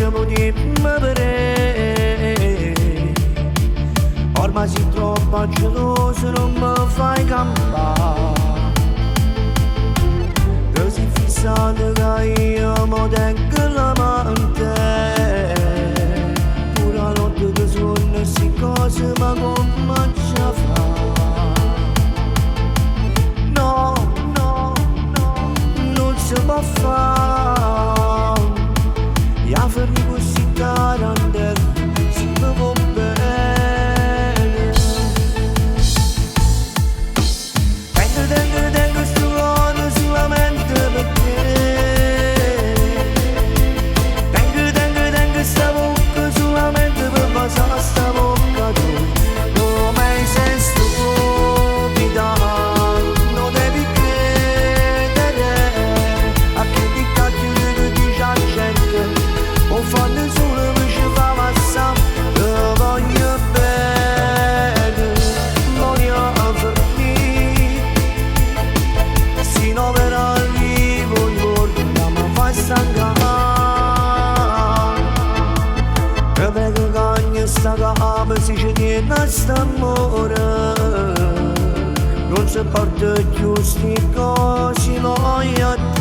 ci potremmo vedere. Ormai sei troppo geloso, non mi fai campare. Che sei fissato che io mi tengo l'amante. Pure la notte che sono queste cose, ma come ci fa? No, no, no, non si può fare. Io fermo così grande, si mi può bene. Tengo sto cuore solamente per te. Tengo sta bocca solamente per passare sta bocca tu. Come sei stupida, non devi credere a che di cacchio che dice la gente. O fanno solo mi ci fa passare, te voglio bene, voglio fermare. Se no per arrivo il giorno mi fai stancare. Che vedo che ogni sta capa si ci tiene a st'amore. Non si porta più sti cose, voglio te.